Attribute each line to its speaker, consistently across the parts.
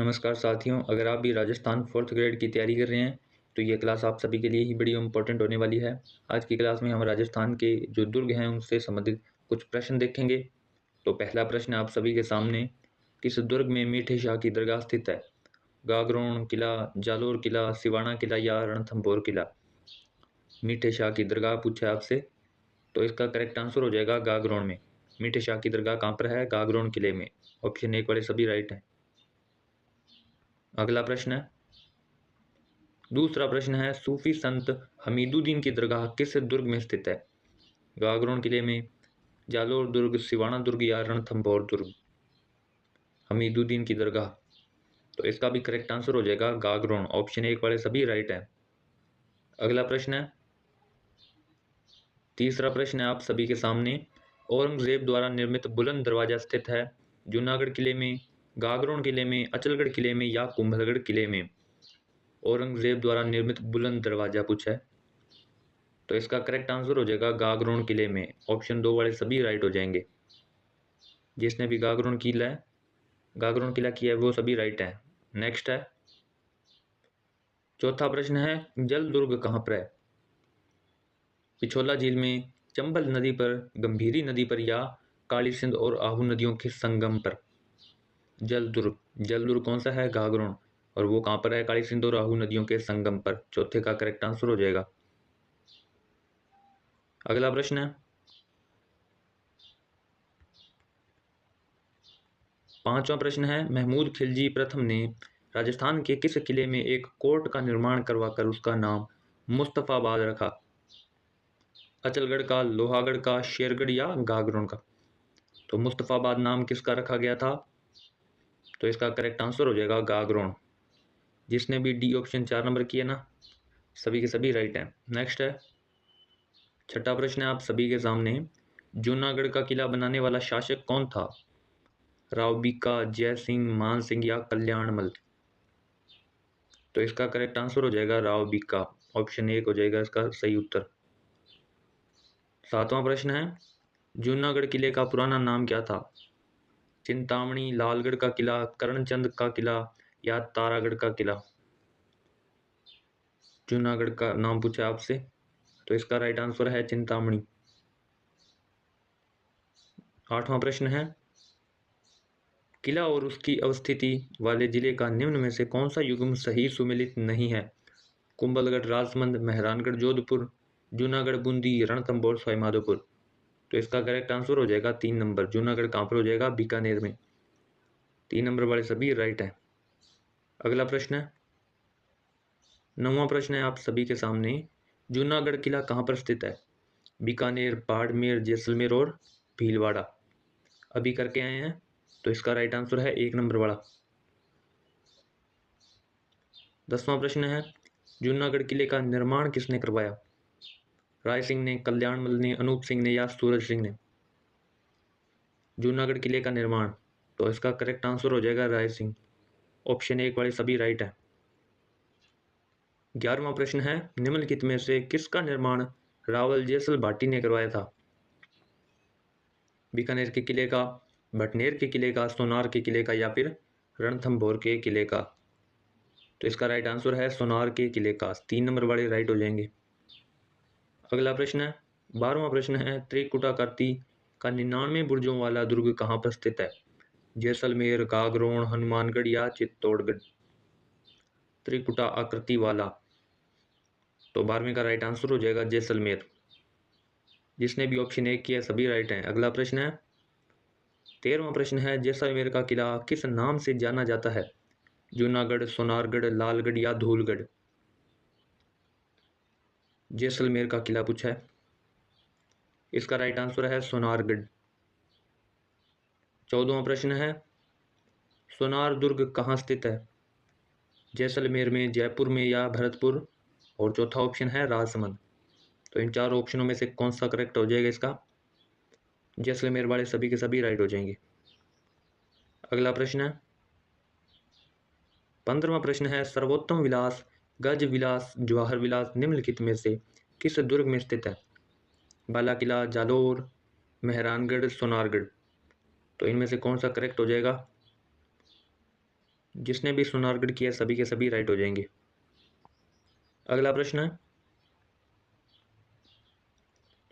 Speaker 1: नमस्कार साथियों, अगर आप भी राजस्थान 4th ग्रेड की तैयारी कर रहे हैं तो ये क्लास आप सभी के लिए ही बड़ी इम्पोर्टेंट होने वाली है। आज की क्लास में हम राजस्थान के जो दुर्ग हैं उनसे संबंधित कुछ प्रश्न देखेंगे। तो पहला प्रश्न आप सभी के सामने, किस दुर्ग में मीठे शाह की दरगाह स्थित है? गागरोन किला, जालोर किला, सिवाना किला या रणथंभौर किला? मीठे शाह की दरगाह पूछा है आपसे, तो इसका करेक्ट आंसर हो जाएगा गागरोन में। मीठे शाह की दरगाह कहाँ पर है? गागरोन किले में। ऑप्शन 1 वाले सभी राइट हैं। अगला प्रश्न है, दूसरा प्रश्न है, सूफी संत हमीदुद्दीन की दरगाह किस दुर्ग में स्थित है? गागरोन किले में, जालोर दुर्ग, सिवाना दुर्ग या रणथंभौर दुर्ग? हमीदुद्दीन की दरगाह, तो इसका भी करेक्ट आंसर हो जाएगा गागरोन। ऑप्शन 1 वाले सभी राइट हैं। अगला प्रश्न है, तीसरा प्रश्न है आप सभी के सामने, औरंगजेब द्वारा निर्मित बुलंद दरवाजा स्थित है जूनागढ़ किले में, गागरोन किले में, अचलगढ़ किले में या कुंभलगढ़ किले में? औरंगजेब द्वारा निर्मित बुलंद दरवाजा पूछा है, तो इसका करेक्ट आंसर हो जाएगा गागरोन किले में। ऑप्शन 2 वाले सभी राइट हो जाएंगे। जिसने भी गागरोन किला किया है वो सभी राइट है। नेक्स्ट है, चौथा प्रश्न है, जल दुर्ग कहाँ पर है? पिछोला झील में, चंबल नदी पर, गंभीरी नदी पर या काली सिंध और आहू नदियों के संगम पर? जल दुर्ग कौन सा है? गागरोन। और वो कहाँ पर है? काली सिंध और आहू नदियों के संगम पर। चौथे का करेक्ट आंसर हो जाएगा। अगला प्रश्न है, पांचवा प्रश्न है, महमूद खिलजी प्रथम ने राजस्थान के किस किले में एक कोर्ट का निर्माण करवाकर उसका नाम मुस्तफाबाद रखा? अचलगढ़ का, लोहागढ़ का, शेरगढ़ या गागरोन का? तो मुस्तफाबाद नाम किसका रखा गया था? तो इसका करेक्ट आंसर हो जाएगा गागरोन। जिसने भी डी ऑप्शन 4 नंबर किया ना, सभी के सभी राइट हैं। नेक्स्ट है, छठा प्रश्न है आप सभी के सामने, जूनागढ़ का किला बनाने वाला शासक कौन था? राव बीका, जय सिंह, मान सिंह या कल्याणमल? तो इसका करेक्ट आंसर हो जाएगा राव बीका। ऑप्शन 1 हो जाएगा इसका सही उत्तर। सातवां प्रश्न है, जूनागढ़ किले का पुराना नाम क्या था? चिंतामणि, लालगढ़ का किला, करणचंद का किला या तारागढ़ का किला? जूनागढ़ का नाम पूछा आपसे, तो इसका राइट आंसर है चिंतामणि। आठवां प्रश्न है, किला और उसकी अवस्थिति वाले जिले का निम्न में से कौन सा युग्म सही सुमेलित नहीं है? कुंभलगढ़, राजसमंद, मेहरानगढ़, जोधपुर, जूनागढ़, बूंदी, रणथंभौर, सवाईमाधोपुर? तो इसका करेक्ट आंसर हो जाएगा 3 नंबर। जूनागढ़ कहाँ पर हो जाएगा? बीकानेर में। 3 नंबर वाले सभी राइट हैं। अगला प्रश्न है, 9वां प्रश्न है आप सभी के सामने, जूनागढ़ किला कहाँ पर स्थित है? बीकानेर, बाड़मेर, जैसलमेर और भीलवाड़ा? अभी करके आए हैं, तो इसका राइट आंसर है 1 नंबर वाला। 10वां प्रश्न है, जूनागढ़ किले का निर्माण किसने करवाया? राय सिंह ने, कल्याणमल ने, अनूप सिंह ने या सूरज सिंह ने? जूनागढ़ किले का निर्माण, तो इसका करेक्ट आंसर हो जाएगा राय सिंह। ऑप्शन 1 वाले सभी राइट है। 11वां प्रश्न है, निम्नलिखित में से किसका निर्माण रावल जैसल भाटी ने करवाया था? बीकानेर के किले का, भटनेर के किले का, सोनार के किले का या फिर रणथंभौर के किले का? तो इसका राइट आंसर है सोनार के किले का। 3 नंबर वाले राइट हो जाएंगे। अगला प्रश्न है, 12वां प्रश्न है, त्रिकुटाकृति का 99 बुर्जों वाला दुर्ग कहाँ पर स्थित है? जैसलमेर, गागरोन, हनुमानगढ़ या चित्तौड़गढ़? त्रिकुटा आकृति वाला, तो 12वें का राइट आंसर हो जाएगा जैसलमेर। जिसने भी ऑप्शन 1 किया सभी राइट हैं। अगला प्रश्न है, 13वां प्रश्न है, जैसलमेर का किला किस नाम से जाना जाता है? जूनागढ़, सोनारगढ़, लालगढ़ या धूलगढ़? जैसलमेर का किला पूछा है, इसका राइट आंसर है सोनारगढ़। 14वां प्रश्न है, सोनार दुर्ग कहाँ स्थित है? जैसलमेर में, जयपुर में या भरतपुर? और चौथा ऑप्शन है राजसमंद। तो इन 4 ऑप्शनों में से कौन सा करेक्ट हो जाएगा? इसका जैसलमेर वाले सभी के सभी राइट हो जाएंगे। अगला प्रश्न है, 15वां प्रश्न है, सर्वोत्तम विलास, गज विलास, जवाहर विलास निम्नलिखित में से किस दुर्ग में स्थित है? बाला किला, जालोर, मेहरानगढ़, सोनारगढ़? तो इनमें से कौन सा करेक्ट हो जाएगा? जिसने भी सोनारगढ़ किया सभी के सभी राइट हो जाएंगे। अगला प्रश्न है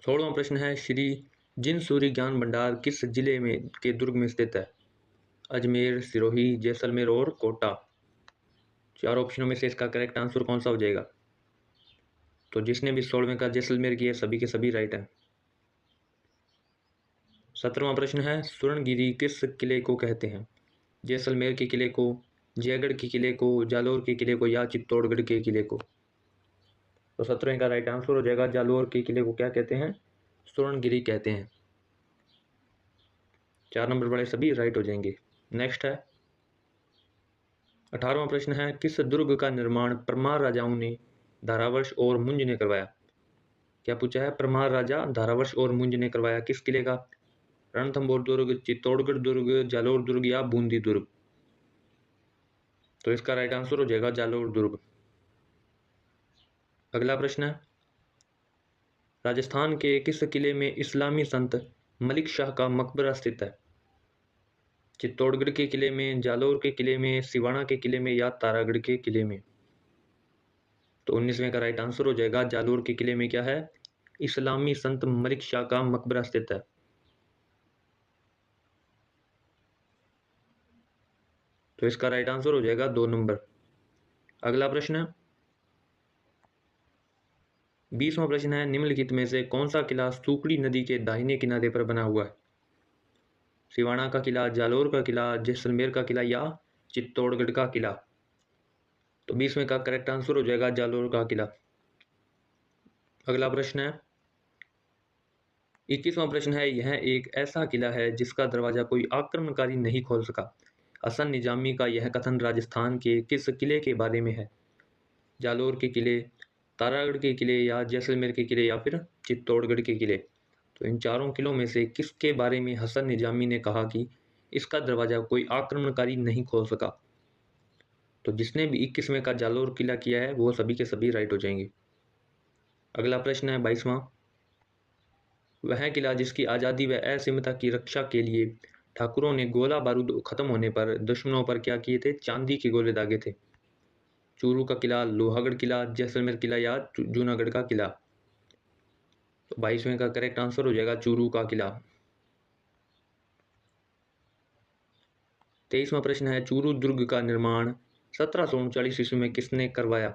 Speaker 1: 16वां प्रश्न है श्री जिन सूरी ज्ञान भंडार किस जिले में के दुर्ग में स्थित है? अजमेर, सिरोही, जैसलमेर और कोटा। चार ऑप्शनों में से इसका करेक्ट आंसर कौन सा हो जाएगा? तो जिसने भी 16वें का जैसलमेर किया सभी के सभी राइट हैं। 17वां प्रश्न है स्वर्णगिरी किस किले को कहते हैं? जैसलमेर के किले को, जयगढ़ के किले को, जालोर के किले को या चित्तौड़गढ़ के किले को? तो 17वें का राइट आंसर हो जाएगा जालोर के किले को क्या कहते हैं? स्वर्णगिरी कहते हैं। 4 नंबर वाले सभी राइट हो जाएंगे। नेक्स्ट है 18वां प्रश्न है किस दुर्ग का निर्माण परमार राजाओं ने धारावर्ष और मुंज ने करवाया? क्या पूछा है? परमार राजा धारावर्ष और मुंज ने करवाया किस किले का? रणथंभौर दुर्ग, चित्तौड़गढ़ दुर्ग, जालोर दुर्ग या बूंदी दुर्ग? तो इसका राइट आंसर हो जाएगा जालोर दुर्ग। अगला प्रश्न है राजस्थान के किस किले में इस्लामी संत मलिक शाह का मकबरा स्थित है? चित्तौड़गढ़ के किले में, जालोर के किले में, सिवाना के किले में या तारागढ़ के किले में? तो 19वें का राइट आंसर हो जाएगा जालोर के किले में क्या है? इस्लामी संत मलिक शाह का मकबरा स्थित है। तो इसका राइट आंसर हो जाएगा 2 नंबर। अगला प्रश्न है 20वां प्रश्न है निम्नलिखित में से कौन सा किला सूकड़ी नदी के दाहिने किनारे पर बना हुआ है? सिवाना का किला, जालोर का किला, जैसलमेर का किला या चित्तौड़गढ़ का किला? तो 20वें का करेक्ट आंसर हो जाएगा जालोर का किला। अगला प्रश्न है 21वां प्रश्न है यह एक ऐसा किला है जिसका दरवाजा कोई आक्रमणकारी नहीं खोल सका। हसन निजामी का यह कथन राजस्थान के किस किले के बारे में है? जालोर के किले, तारागढ़ के किले या जैसलमेर के किले या फिर चित्तौड़गढ़ के किले? तो इन चारों किलों में से किसके बारे में हसन निजामी ने कहा कि इसका दरवाजा कोई आक्रमणकारी नहीं खोल सका? तो जिसने भी 21वें का जालोर किला किया है वो सभी के सभी राइट हो जाएंगे। अगला प्रश्न है 22वां वह किला जिसकी आज़ादी व असीमता की रक्षा के लिए ठाकुरों ने गोला बारूद खत्म होने पर दुश्मनों पर क्या किए थे? चांदी के गोले दागे थे। चूरू का किला, लोहागढ़ किला, जैसलमेर किला या जूनागढ़ का किला? तो 22वें का करेक्ट आंसर हो जाएगा चूरू का किला। 23वां प्रश्न है चूरू दुर्ग का निर्माण 1739 ईस्वी में किसने करवाया?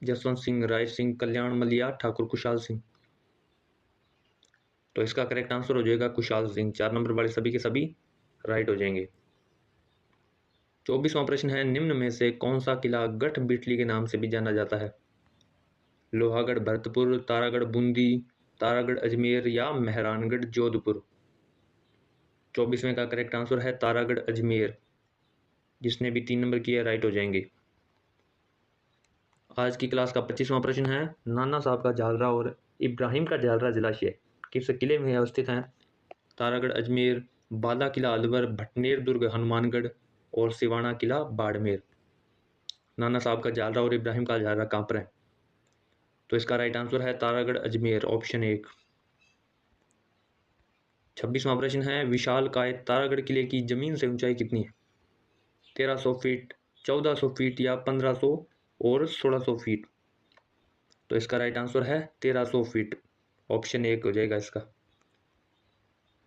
Speaker 1: जसवंत सिंह, राय सिंह, कल्याण मल या ठाकुर कुशाल सिंह? तो इसका करेक्ट आंसर हो जाएगा कुशाल सिंह। 4 नंबर वाले सभी के सभी राइट हो जाएंगे। 24वां प्रश्न है निम्न में से कौन सा किला गठ बिटली के नाम से भी जाना जाता है? लोहागढ़ भरतपुर, तारागढ़ बूंदी, तारागढ़ अजमेर या मेहरानगढ़ जोधपुर? 24वें का करेक्ट आंसर है तारागढ़ अजमेर। जिसने भी 3 नंबर किया राइट हो जाएंगे। आज की क्लास का 25वां प्रश्न है नाना साहब का झालरा और इब्राहिम का झालरा जलाशय किस किले में अवस्थित हैं? तारागढ़ अजमेर, बाला किला अलवर, भटनेर दुर्ग हनुमानगढ़ और सिवाना किला बाड़मेर? नाना साहब का झालरा और इब्राहिम का झालरा कहाँ पर है? तो इसका राइट आंसर है तारागढ़ अजमेर, ऑप्शन 1। 26वां प्रश्न है विशाल काय तारागढ़ किले की जमीन से ऊंचाई कितनी है? 1300 फीट, 1400 फीट या 1500 और 1600 फीट? तो इसका राइट आंसर है 1300 फीट, ऑप्शन 1 हो जाएगा इसका।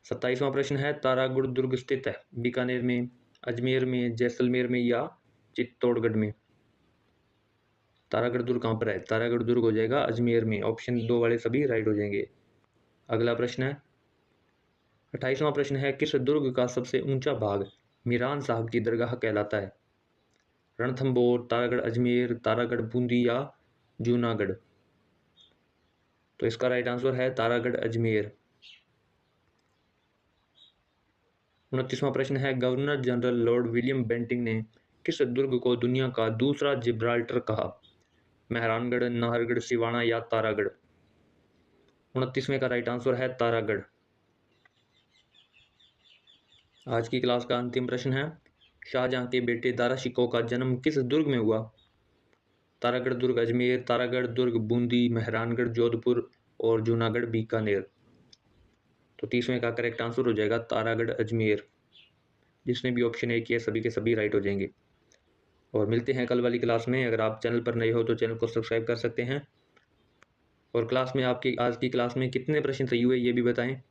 Speaker 1: 27वां प्रश्न है तारागढ़ दुर्ग स्थित है बीकानेर में, अजमेर में, जैसलमेर में या चित्तौड़गढ़ में? तारागढ़ दुर्ग कहाँ पर है? तारागढ़ दुर्ग हो जाएगा अजमेर में, ऑप्शन 2 वाले सभी राइट हो जाएंगे। अगला प्रश्न है 28वां प्रश्न है किस दुर्ग का सबसे ऊंचा भाग मीरान साहब की दरगाह कहलाता है? रणथंभौर, तारागढ़ अजमेर, तारागढ़ बूंदी या जूनागढ़? तो इसका राइट आंसर है तारागढ़ अजमेर। 29वां प्रश्न है governor general Lord William Bentinck ने किस दुर्ग को दुनिया का दूसरा जिब्राल्टर कहा? मेहरानगढ़, नाहरगढ़, सिवाना या तारागढ़? 29वें का राइट आंसर है तारागढ़। आज की क्लास का अंतिम प्रश्न है शाहजहां के बेटे दारा शिकोह का जन्म किस दुर्ग में हुआ? तारागढ़ दुर्ग अजमेर, तारागढ़ दुर्ग बूंदी, मेहरानगढ़ जोधपुर और जूनागढ़ बीकानेर? तो 30वें का करेक्ट आंसर हो जाएगा तारागढ़ अजमेर। जिसने भी ऑप्शन 1 किया सभी के सभी राइट हो जाएंगे। और मिलते हैं कल वाली क्लास में। अगर आप चैनल पर नए हो तो चैनल को सब्सक्राइब कर सकते हैं। और क्लास में आपकी आज की क्लास में कितने प्रश्न सही हुए ये भी बताएं।